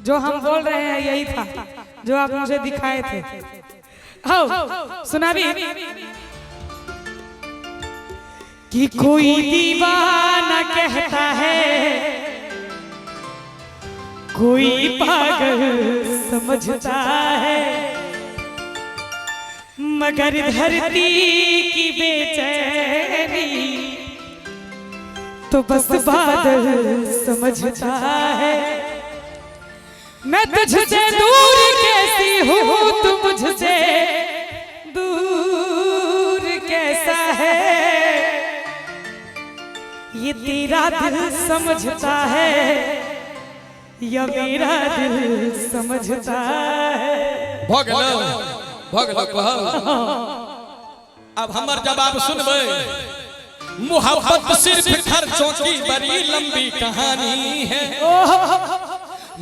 जो हम बोल रहे हैं यही था जो आप मुझे दिखाए थे। आओ सुना भी कि कोई दीवाना कहता है कोई पागल समझता है, मगर धरती की बेचैनी तो बस बादल समझता है। मैं तुझसे दूर कैसी हूँ तू मुझसे दूर कैसा है, ये तेरा दिल समझता है या मेरा दिल समझता है। भगलो कहो अब हमर जवाब सुनबे। मोहब्बत सिर्फ खर्चों की बड़ी लंबी कहानी है।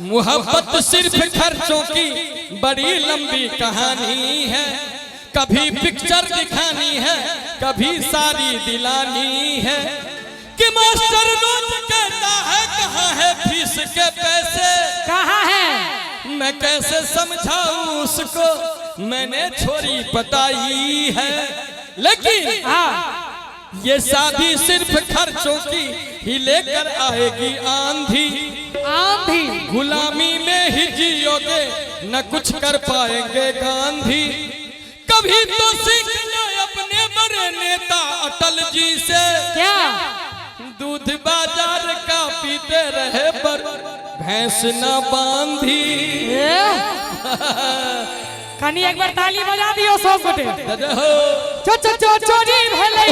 मोहब्बत सिर्फ खर्चों की बड़ी लंबी कहानी है। कभी पिक्चर दिखानी है कभी सारी दिलानी है। कि मास्टर नोट कहता है कहाँ है फीस के पैसे, कहाँ है मैं कैसे समझाऊं उसको, मैंने छोरी बताई है। लेकिन ये शादी सिर्फ खर्चों की ही लेकर आएगी आंधी। आंधी गुलामी में ही जियोगे न कुछ कर पाएंगे गांधी। कभी तो सीख लो अपने बड़े नेता अटल जी से, क्या दूध बाजार का पीते रहे पर भैंस न बांधी। कनी एक बार ताली बजा दियो सब गोटे। चो चो चो चोरी भलै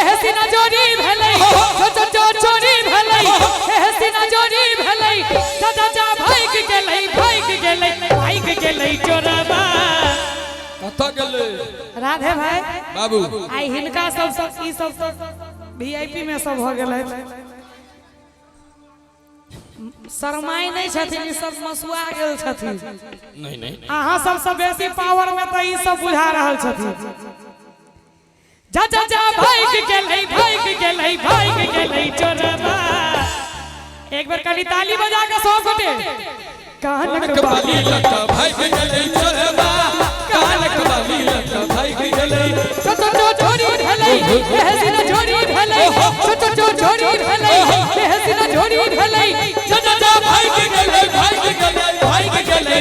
हसीना चोरी भलै, चो चो चो चोरी भलै हसीना चोरी भलै, चाचा चा भाग गेलै भाग गेलै चोरबा। कत गेलै राधे भाई बाबू आई हिनका सब ई सब वीआईपी में सब हो गेलै। शरमाई नहीं छथिन, ई सब मसुआ गेल छथिन। नहीं अहाँ सबसे बेसी पावर में तो ई सब बुझा रहल छथिन। जा जा जा भाग गेलै चोरबा। एक बार कभी ताली बजा के सब गोटे। कानक बाली लगा भाग गेलै चोरबा, कानक बाली लगा भाग गेलै। चो चो चो चोरी भलै हसीना चोरी भलै, चो चो चो चोरी भलै हसीना चोरी भलै, जा जा जा भाग गेलै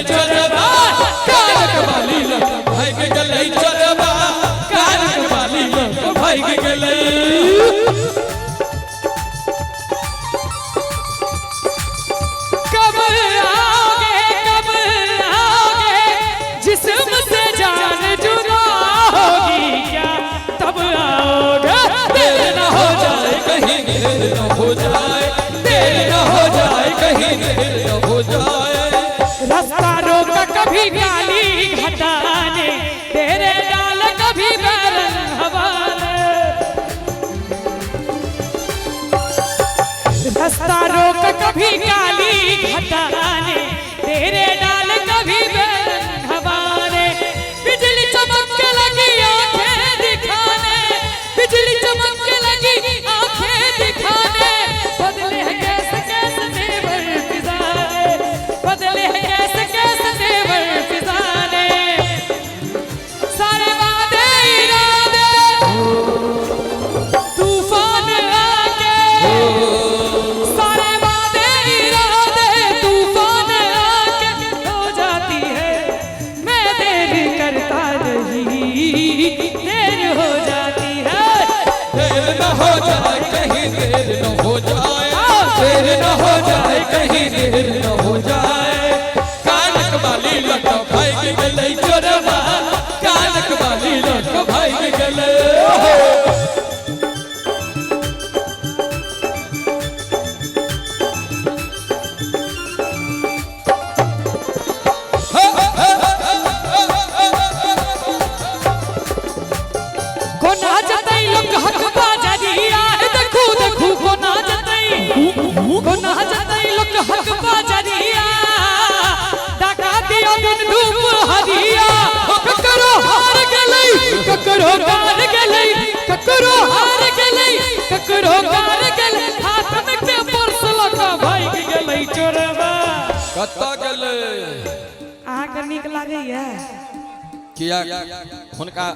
चोरबा, कानक बाली लगा भाग गेलै चोरबा, कानक बाली लगा भाग गेलै। जिस्म से जान जुदा होगी क्या तब आओगे। देर न हो जाए कहीं देर न हो जाए, देर न हो जाए कहीं देर न हो जाए। रास्ता रोक कभी काली घटाने, तेरे डाल कभी बैरन हवाले। रास्ता रोक कभी काली घटाने, तेरे डाल कभी बैरन हवाले। बिजली चमक के लगी आंखें दिखाने, बिजली चमक के लगी आंखें दिखाने। बदले हैं कैसे कैसे तेवर फिजाने, बदले हैं कैसे कैसे तेवर फिजाने। सारे वादे इरादे तूफान आके, सारे वादे इरादे तूफान आके हो जाती है। मैं देर करता नहीं देर हो जाती है। देर न हो जाए कहीं देर न हो जाए, देर न हो जाए कहीं देर न हो जाए। कानक बाली लगा भाग गेलै चोरबा, कानक बाली लगा भाग गेलै। कोना जतई लोग हक बाजरिया देखू देखू कोना जतई लोग हक बाजरिया। डाका दिया दिन धूप हरिया, ककरो हार गेलै ककरो कार गेलै, ककरो हार गेलै ककरो कार गेलै। हाथ में के पर्स लगा भाग गेलै चोरबा। कत्ता गेले अहाँके नीक लागैया किया हुनका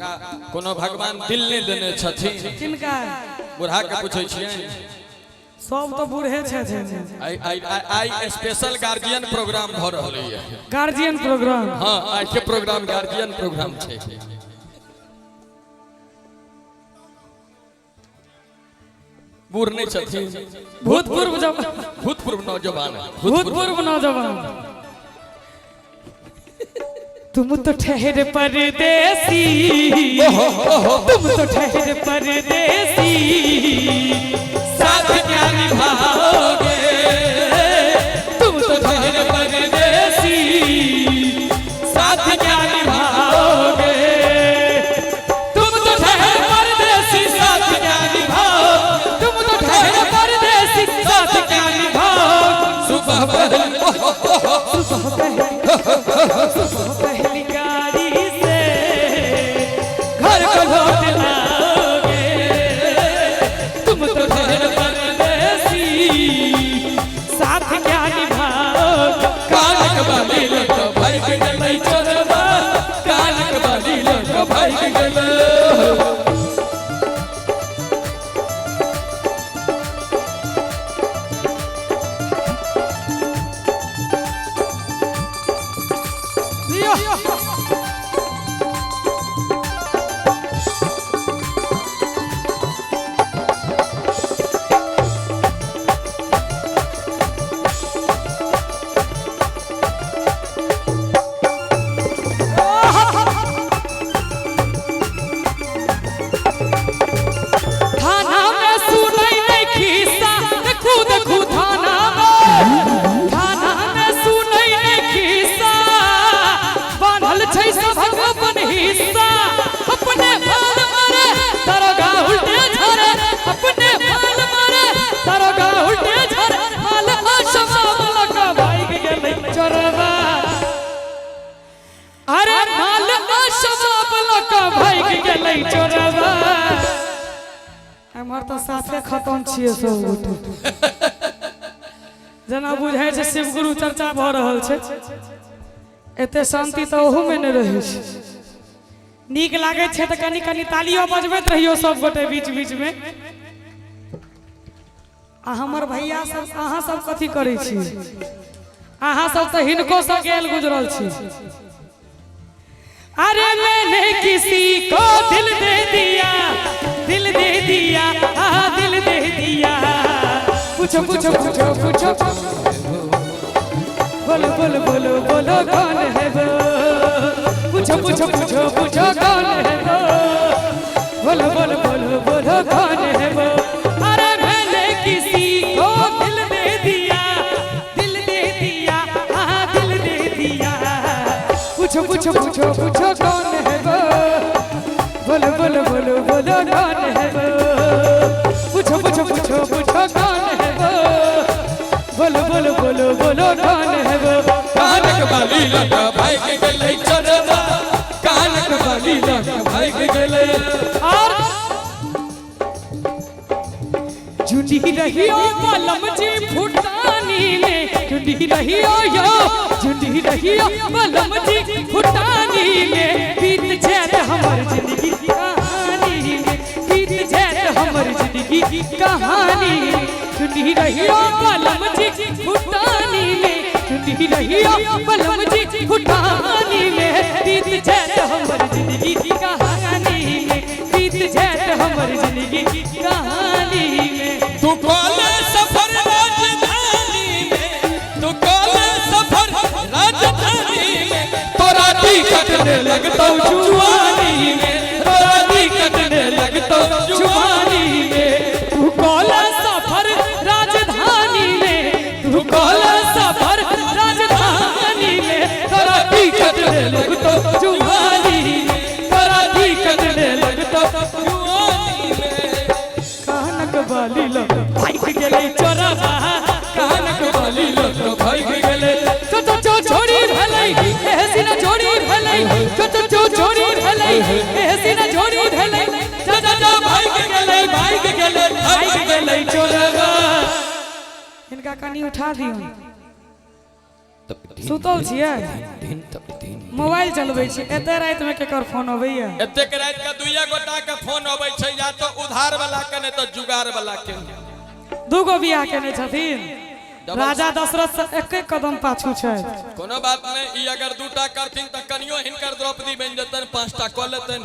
कोनो भगवान दिल नहीं देने छथिन किनका बुढ़ा के पूछे छियै सब तो बूढ़े छे आई स्पेशल गार्जियन प्रोग्राम भ रहल है गार्जियन प्रोग्राम हां आई के प्रोग्राम गार्जियन प्रोग्राम छे बूढ़ नहीं छथिन भूतपूर्व नौजवान तुम तो ठहर परदेसी तुम तो ठहर परदेसी साथ क्या निभाओगे तुम तो ठहर परदेसी साथ क्या निभाओगे तुम तो ठहर परदेसी साथ क्या निभाओ तुम तो ठहर परदेसी साथ क्या निभाओ सुबह पहली गाड़ी से घर को लौट आओगे तुम तो ठहर परदेसी साथ क्या निभाओगे कानक बाली लग भाई के गले चोरवा कानक बाली लग भाई के गले हमार तो साथे खत्म छिए सब उठे जना बुझाय छै शिव गुरु चर्चा भ रहल छै एते शांति तो ओहू में नहीं रहे छै नीक लागे छै त कनी कनी तालियों बजबैत रहियो सब गोटे बीच बीच में आ हमर भैया सब अहाँ सब कथि करै छी अहाँ सब तो हिनको से गेल गुजरल छी अरे मैंने किसी को दिल दे दिया दिल दे दिया दिल दे दिया पूछो पूछो पूछो पूछो बोलो बोलो बोलो बोलो कौन है वो पूछो पूछो पूछो पूछो कौन है वो बोलो बोलो बोलो बोलो कौन है वो अरे मैंने किसी को दिल दे दिया दिल दे दिया दिल दे दिया पूछो पूछो पूछो पूछो कौन है वो बोलो बोलो बोलो बोलो कौन है वो पूछो पूछो पूछो पूछो कौन है वो बोलो बोलो बोलो बोलो कौन है वो कानक बाली लग भाई के गले चोरवा कानक बाली लग भाई के गले और झूठी रहियो बलम जी फुटानी में झूठी रहियो यो झूठी रहियो बलम जी फुटानी में बीत जाए हमर जिंदगी कहानी में बीत जाए हमर जिंदगी कहानी झूठी रहियो बलम जी फुटानी में झूठी रहियो बलम जी फुटानी में बीत जाए हमर जिंदगी कहानी में बीत जाए हमर जिंदगी कहानी में तू कॉले सफर राजधानी में तू कॉले सफर राजधानी में तोरा टिकटने लगतो जुआनी में तोरा टिकटने लगतो जुआनी में तू कॉला सफर राजधानी में तू कॉला सफर राजधानी में तोरा टिकटने लगतो जुआनी में तोरा टिकटने लगतो जुआनी में कानक बाली लग भाग गेलै चोरवा कानक बाली लग भाग गेलै चो चोरी भेलै एहसी न चोरी भेलै चो चोरी भेलै एहसी न चोरी भेलै जा भाग गेलै चोरवा इनका कनी उठा दियो सुतल छियै दिन तब दिन मोबाइल चलबै छी एते रात में केकर फोन अबैया एते के रात का दुइया गोटा के फोन अबै छै या तो उधार वाला के ने तो जुगाड़ वाला के दूगो बियाह केने छथिन राजा दशरथ से एक कदम पाछू छै कोनो बात नहीं ई अगर दूटा करथिन त कनियो हिनकर द्रौपदी बन जतन पांचटा क लेतन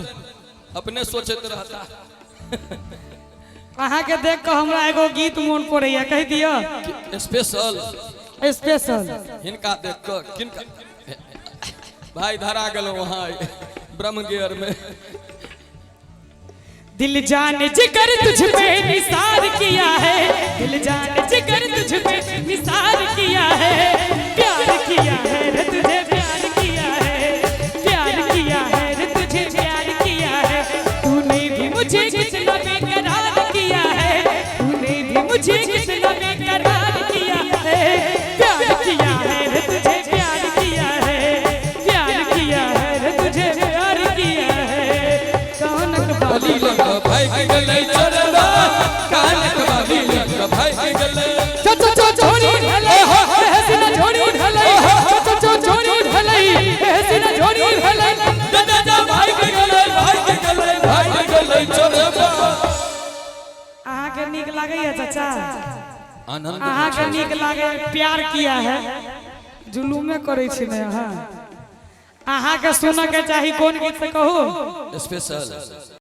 अपने सोचत रहता अहाँ के देख के हमरा एगो गीत मोन पड़ैया कह दियो स्पेशल स्पेशल हिनका देख के किनका भाई धरा गेलो वहां ब्रह्मगिर में दिल जान जिगर तुझ पे निसार किया है दिल जान जिगर तुझ पे निसार किया है प्यार किया है रे तुझे प्यार किया है रे तुझे प्यार किया है तूने भी मुझे कितना बेकरार किया है तूने भी मुझे कितना बेकरार किया है प्यार किया है रे तुझे प्यार किया है रे तुझे प्यार किया है कौनक बाली लगा भाई के गले चढ़वा कानक बाली लगा भाई के गले छोड़ी ढलाई हसीना छोड़ी ढलाई छोड़ी ढलाई हसीना छोड़ी ढलाई दादा भाई के गले चढ़वा अहाँ के नीक लागैया चाचा आनंद अहाँ के नीक लागे प्यार किया है जुलूमे करे छी ने अहाँ के सुन के चाही कोन गीत से कहू स्पेशल